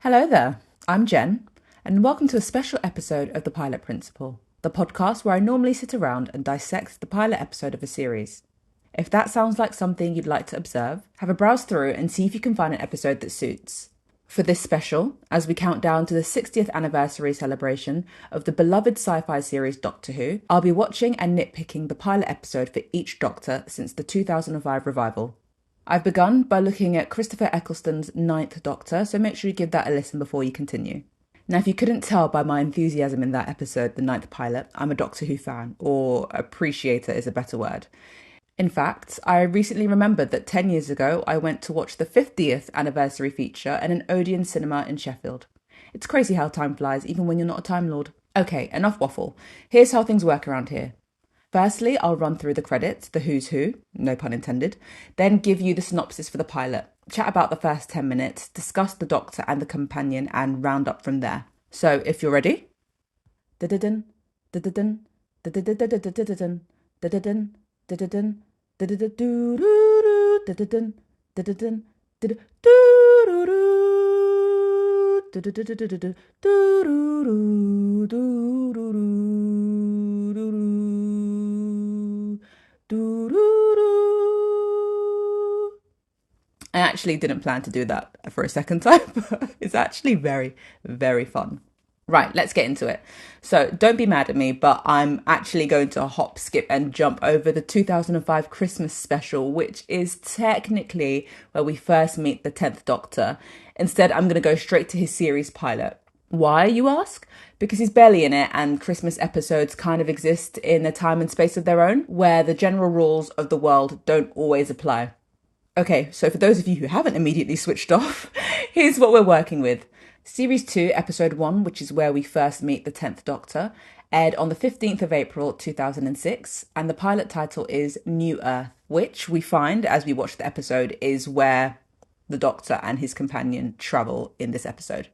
Hello there, I'm Jen, and welcome to a special episode of The Pilot Principle, the podcast where I normally sit around and dissect the pilot episode of a series. If that sounds like something you'd like to observe, have a browse through and see if you can find an episode that suits. For this special, as we count down to the 60th anniversary celebration of the beloved sci-fi series Doctor Who, I'll be watching and nitpicking the pilot episode for each Doctor since the 2005 revival. I've begun by looking at Christopher Eccleston's Ninth Doctor, so make sure you give that a listen before you continue. Now, if you couldn't tell by my enthusiasm in that episode, the ninth pilot, I'm a Doctor Who fan, or appreciator is a better word. In fact, I recently remembered that 10 years ago, I went to watch the 50th anniversary feature in an Odeon cinema in Sheffield. It's crazy how time flies, even when you're not a Time Lord. Okay, enough waffle. Here's how things work around here. Firstly, I'll run through the credits, the who's who, no pun intended, then give you the synopsis for the pilot, chat about the first 10 minutes, discuss the Doctor and the companion, and round up from there. So, if you're ready... I actually didn't plan to do that for a second time, but it's actually very, very fun. Right, let's get into it. So don't be mad at me, but I'm actually going to hop, skip and jump over the 2005 Christmas special, which is technically where we first meet the 10th Doctor. Instead, I'm going to go straight to his series pilot. Why, you ask? Because he's barely in it and Christmas episodes kind of exist in a time and space of their own, where the general rules of the world don't always apply. Okay, so for those of you who haven't immediately switched off, here's what we're working with. Series 2, Episode 1, which is where we first meet the 10th Doctor, aired on the 15th of April 2006, and the pilot title is New Earth, which we find, as we watch the episode, is where the Doctor and his companion travel in this episode.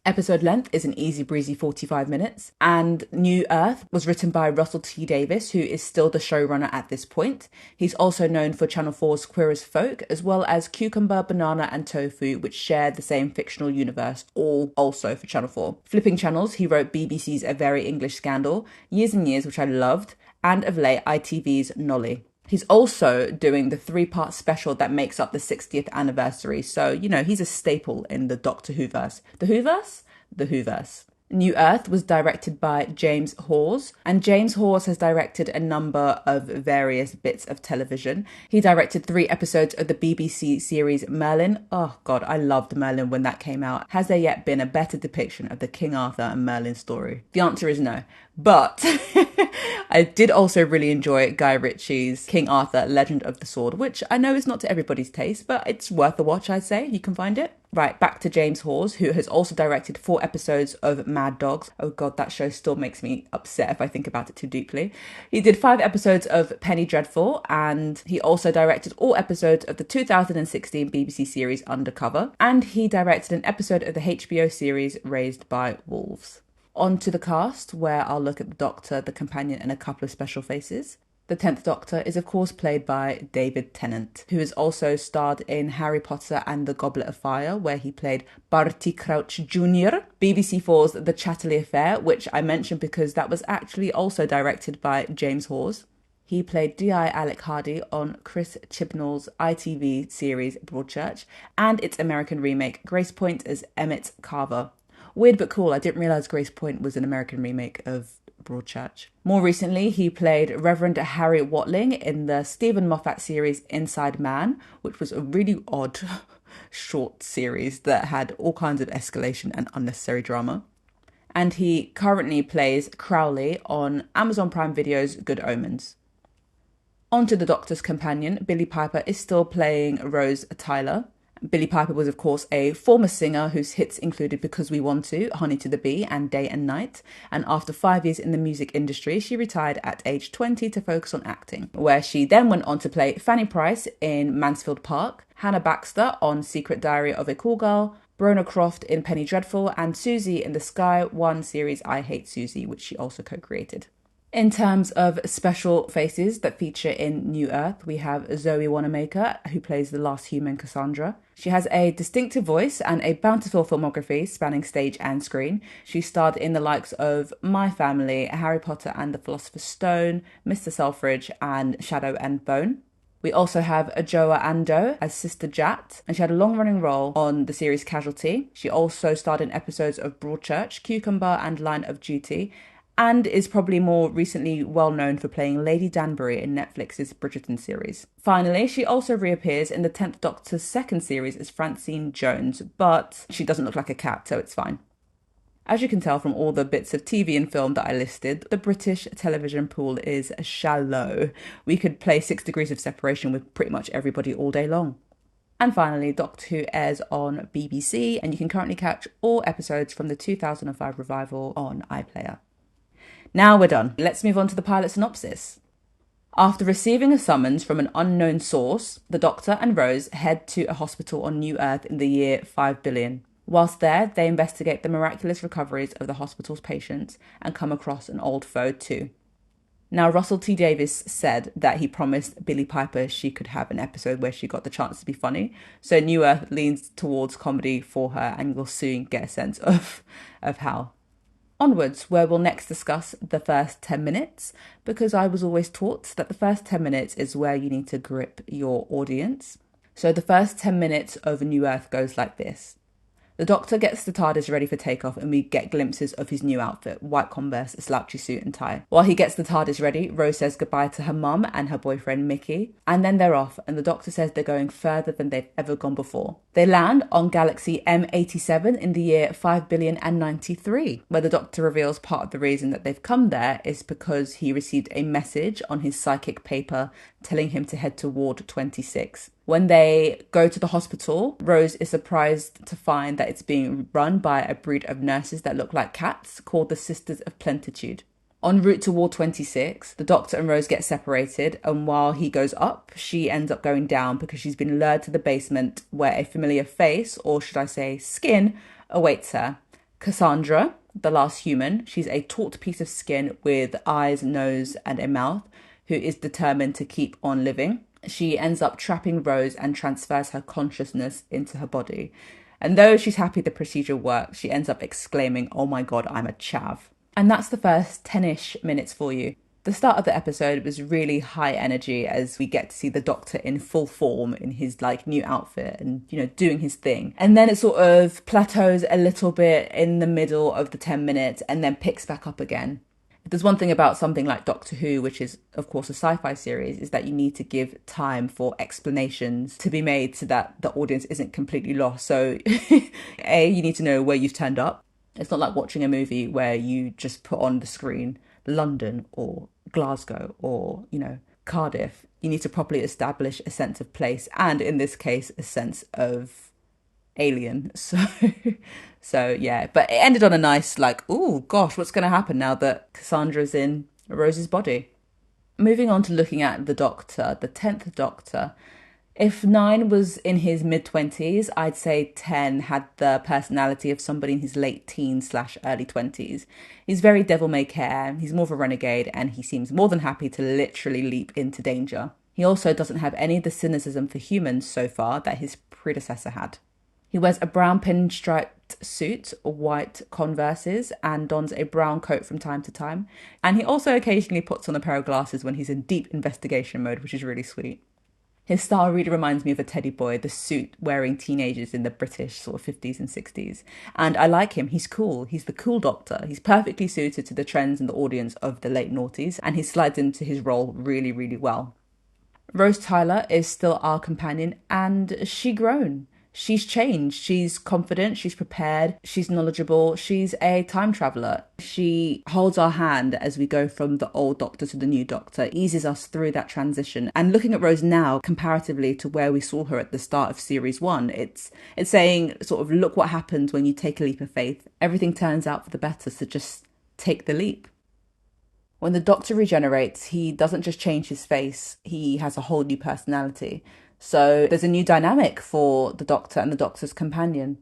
Episode length is an easy breezy 45 minutes, and New Earth was written by Russell T Davies, who is still the showrunner at this point. He's also known for Channel 4's Queer as Folk, as well as Cucumber, Banana and Tofu, which share the same fictional universe, all also for Channel 4. Flipping channels, he wrote BBC's A Very English Scandal, Years and Years, which I loved, and of late ITV's Nolly. He's also doing the 3-part special that makes up the 60th anniversary. So, he's a staple in the Doctor Who-verse. The Who-verse? The Who-verse. New Earth was directed by James Hawes, and James Hawes has directed a number of various bits of television. He directed 3 episodes of the BBC series Merlin. Oh God, I loved Merlin when that came out. Has there yet been a better depiction of the King Arthur and Merlin story? The answer is no. But I did also really enjoy Guy Ritchie's King Arthur, Legend of the Sword, which I know is not to everybody's taste, but it's worth a watch, I'd say. You can find it. Right, back to James Hawes, who has also directed 4 episodes of Mad Dogs. Oh God, that show still makes me upset if I think about it too deeply. He did 5 episodes of Penny Dreadful, and he also directed all episodes of the 2016 BBC series Undercover, and he directed an episode of the HBO series Raised by Wolves. On to the cast, where I'll look at the Doctor, the companion, and a couple of special faces. The 10th Doctor is of course played by David Tennant, who has also starred in Harry Potter and the Goblet of Fire, where he played Barty Crouch Jr., BBC 4's The Chatterley Affair, which I mentioned because that was actually also directed by James Hawes. He played D.I. Alec Hardy on Chris Chibnall's ITV series Broadchurch, and its American remake Grace Point as Emmett Carver. Weird but cool, I didn't realise Grace Point was an American remake of Broadchurch. More recently, he played Reverend Harry Watling in the Stephen Moffat series Inside Man, which was a really odd short series that had all kinds of escalation and unnecessary drama. And he currently plays Crowley on Amazon Prime Video's Good Omens. On to the Doctor's companion, Billie Piper is still playing Rose Tyler. Billie Piper was, of course, a former singer whose hits included Because We Want To, Honey to the Bee, and Day and Night. And after 5 years in the music industry, she retired at age 20 to focus on acting, where she then went on to play Fanny Price in Mansfield Park, Hannah Baxter on Secret Diary of a Cool Girl, Brona Croft in Penny Dreadful, and Susie in the Sky One series I Hate Susie, which she also co-created. In terms of special faces that feature in New Earth, we have Zoe Wanamaker, who plays the last human Cassandra. She has a distinctive voice and a bountiful filmography spanning stage and screen. She starred in the likes of My Family, Harry Potter and the Philosopher's Stone, Mr. Selfridge, and Shadow and Bone. We also have Ajoa Ando as Sister Jat, and she had a long-running role on the series Casualty. She also starred in episodes of Broadchurch, Cucumber, and Line of Duty, and is probably more recently well known for playing Lady Danbury in Netflix's Bridgerton series. Finally, she also reappears in the 10th Doctor's second series as Francine Jones, but she doesn't look like a cat, so it's fine. As you can tell from all the bits of TV and film that I listed, the British television pool is shallow. We could play 6 Degrees of Separation with pretty much everybody all day long. And finally, Doctor Who airs on BBC, and you can currently catch all episodes from the 2005 revival on iPlayer. Now we're done. Let's move on to the pilot synopsis. After receiving a summons from an unknown source, the Doctor and Rose head to a hospital on New Earth in the year 5 billion. Whilst there, they investigate the miraculous recoveries of the hospital's patients and come across an old foe too. Now, Russell T Davies said that he promised Billie Piper she could have an episode where she got the chance to be funny. So New Earth leans towards comedy for her, and you'll soon get a sense of how. Onwards, where we'll next discuss the first 10 minutes, because I was always taught that the first 10 minutes is where you need to grip your audience. So the first 10 minutes of New Earth goes like this. The Doctor gets the TARDIS ready for takeoff, and we get glimpses of his new outfit, white Converse, a slouchy suit and tie. While he gets the TARDIS ready, Rose says goodbye to her mum and her boyfriend Mickey, and then they're off, and the Doctor says they're going further than they've ever gone before. They land on Galaxy M87 in the year 5 billion and 93, where the Doctor reveals part of the reason that they've come there is because he received a message on his psychic paper telling him to head to Ward 26. When they go to the hospital, Rose is surprised to find that it's being run by a breed of nurses that look like cats called the Sisters of Plentitude. En route to Ward 26, the Doctor and Rose get separated, and while he goes up, she ends up going down because she's been lured to the basement where a familiar face, or should I say skin, awaits her. Cassandra, the last human, she's a taut piece of skin with eyes, nose, and a mouth, who is determined to keep on living. She ends up trapping Rose and transfers her consciousness into her body. And though she's happy the procedure works, she ends up exclaiming, "Oh my god, I'm a chav." And that's the first 10-ish minutes for you. The start of the episode was really high energy as we get to see the Doctor in full form in his new outfit and, doing his thing. And then it sort of plateaus a little bit in the middle of the 10 minutes and then picks back up again. If there's one thing about something like Doctor Who, which is, of course, a sci-fi series, is that you need to give time for explanations to be made so that the audience isn't completely lost. So, A, you need to know where you've turned up. It's not like watching a movie where you just put on the screen London or Glasgow or, Cardiff. You need to properly establish a sense of place and, in this case, a sense of alien. So yeah, but it ended on a nice oh gosh, what's going to happen now that Cassandra's in Rose's body? Moving on to looking at the Doctor, the 10th Doctor. If 9 was in his mid-20s, I'd say 10 had the personality of somebody in his late teens/early 20s. He's very devil-may-care, he's more of a renegade, and he seems more than happy to literally leap into danger. He also doesn't have any of the cynicism for humans so far that his predecessor had. He wears a brown pinstriped suit, white Converses, and dons a brown coat from time to time. And he also occasionally puts on a pair of glasses when he's in deep investigation mode, which is really sweet. His style really reminds me of a teddy boy, the suit-wearing teenagers in the British sort of 50s and 60s. And I like him. He's cool. He's the cool Doctor. He's perfectly suited to the trends and the audience of the late noughties, and he slides into his role really, really well. Rose Tyler is still our companion, and she's grown. She's changed. She's confident, she's prepared, she's knowledgeable, she's a time traveller. She holds our hand as we go from the old Doctor to the new Doctor, eases us through that transition. And looking at Rose now, comparatively to where we saw her at the start of Series 1, it's saying sort of, look what happens when you take a leap of faith. Everything turns out for the better, so just take the leap. When the Doctor regenerates, he doesn't just change his face, he has a whole new personality. So there's a new dynamic for the Doctor and the Doctor's companion.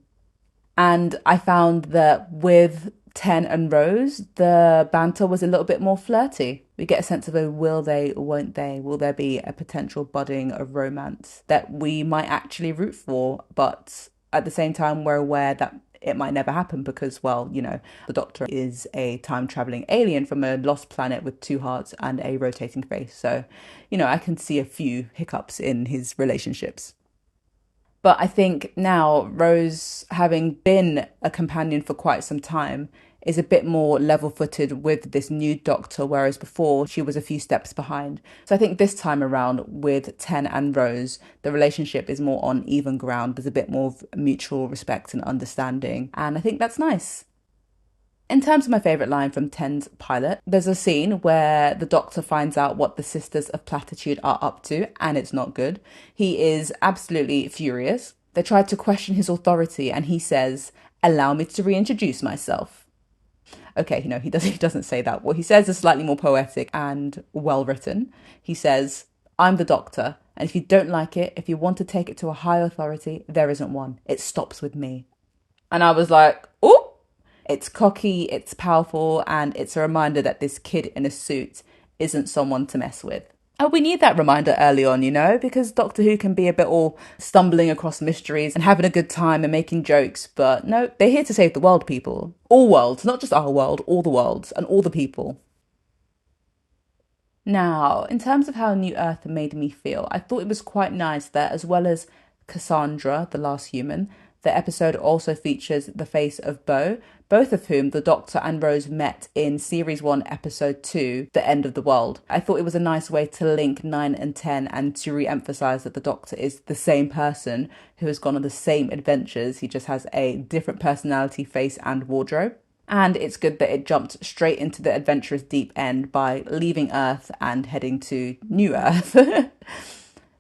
And I found that with Ten and Rose, the banter was a little bit more flirty. We get a sense of a will they, won't they? Will there be a potential budding of romance that we might actually root for, but at the same time, we're aware that it might never happen because, well, the Doctor is a time traveling alien from a lost planet with two hearts and a rotating face. So, I can see a few hiccups in his relationships. But I think now Rose, having been a companion for quite some time, is a bit more level footed with this new Doctor, whereas before she was a few steps behind. So I think this time around with Ten and Rose, the relationship is more on even ground. There's a bit more of mutual respect and understanding. And I think that's nice. In terms of my favourite line from Ten's pilot, there's a scene where the Doctor finds out what the Sisters of Platitude are up to, and it's not good. He is absolutely furious. They try to question his authority, and he says, "Allow me to reintroduce myself." Okay, he doesn't say that. What he says is slightly more poetic and well written. He says, "I'm the Doctor, and if you don't like it, if you want to take it to a high authority, there isn't one. It stops with me." And I was like, oh, it's cocky, it's powerful, and it's a reminder that this kid in a suit isn't someone to mess with. And we need that reminder early on, because Doctor Who can be a bit all stumbling across mysteries and having a good time and making jokes. But no, they're here to save the world, people. All worlds, not just our world, all the worlds and all the people. Now, in terms of how New Earth made me feel, I thought it was quite nice that as well as Cassandra, the last human, the episode also features the face of Bo, both of whom the Doctor and Rose met in Series 1, Episode 2, The End of the World. I thought it was a nice way to link 9 and 10 and to re-emphasise that the Doctor is the same person who has gone on the same adventures. He just has a different personality, face and wardrobe. And it's good that it jumped straight into the adventurous deep end by leaving Earth and heading to New Earth.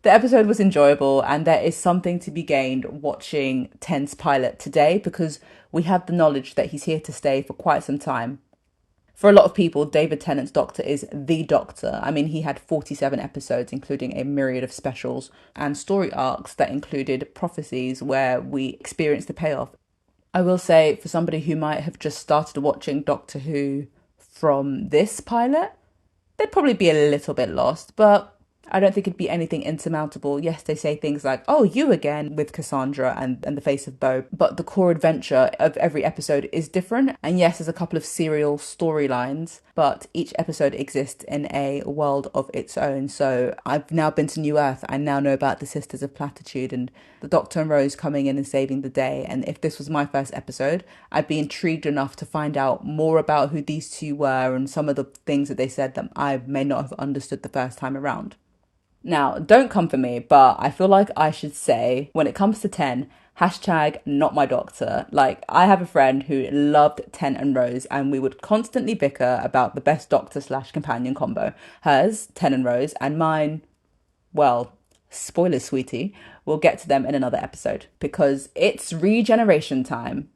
The episode was enjoyable, and there is something to be gained watching Ten's pilot today because we have the knowledge that he's here to stay for quite some time. For a lot of people, David Tennant's Doctor is the Doctor. I mean, he had 47 episodes, including a myriad of specials and story arcs that included prophecies where we experienced the payoff. I will say, for somebody who might have just started watching Doctor Who from this pilot, they'd probably be a little bit lost, but I don't think it'd be anything insurmountable. Yes, they say things like, "Oh, you again," with Cassandra and the face of Bo, but the core adventure of every episode is different. And yes, there's a couple of serial storylines, but each episode exists in a world of its own. So I've now been to New Earth. I now know about the Sisters of Platitude and the Doctor and Rose coming in and saving the day. And if this was my first episode, I'd be intrigued enough to find out more about who these two were and some of the things that they said that I may not have understood the first time around. Now, don't come for me, but I feel like I should say, when it comes to 10, hashtag not my Doctor. Like, I have a friend who loved 10 and Rose, and we would constantly bicker about the best Doctor/companion combo. Hers, 10 and Rose, and mine, well, spoilers, sweetie, we'll get to them in another episode, because it's regeneration time.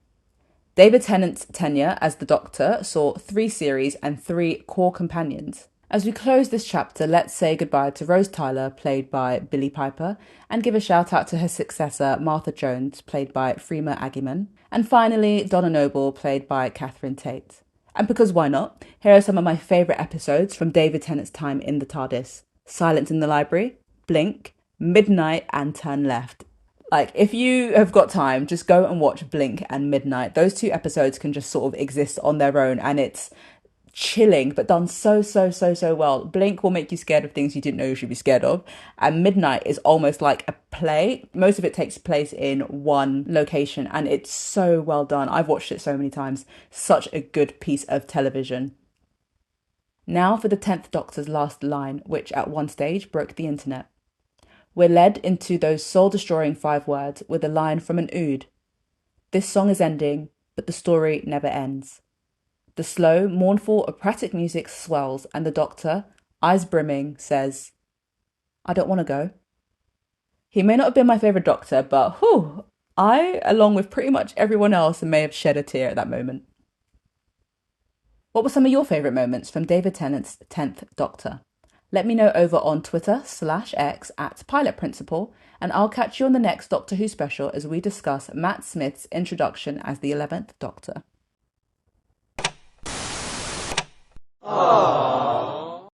David Tennant's tenure as the Doctor saw 3 series and 3 core companions. As we close this chapter, let's say goodbye to Rose Tyler, played by Billie Piper, and give a shout out to her successor, Martha Jones, played by Freema Agyeman, and finally, Donna Noble, played by Catherine Tate. And because why not, here are some of my favourite episodes from David Tennant's time in the TARDIS. Silence in the Library, Blink, Midnight, and Turn Left. Like, if you have got time, just go and watch Blink and Midnight. Those 2 episodes can just sort of exist on their own, and it's chilling but done so well. Blink will make you scared of things you didn't know you should be scared of, and Midnight is almost like a play. Most of it takes place in one location, and it's so well done. I've watched it so many times. Such a good piece of television. Now for the 10th Doctor's last line, which at one stage broke the internet. We're led into those soul-destroying 5 words with a line from an oud. This song is ending, but the story never ends. The slow, mournful, operatic music swells, and the Doctor, eyes brimming, says, "I don't want to go." He may not have been my favourite Doctor, but I, along with pretty much everyone else, may have shed a tear at that moment. What were some of your favourite moments from David Tennant's 10th Doctor? Let me know over on Twitter/X @PilotPrinciple, and I'll catch you on the next Doctor Who special as we discuss Matt Smith's introduction as the 11th Doctor. Aww.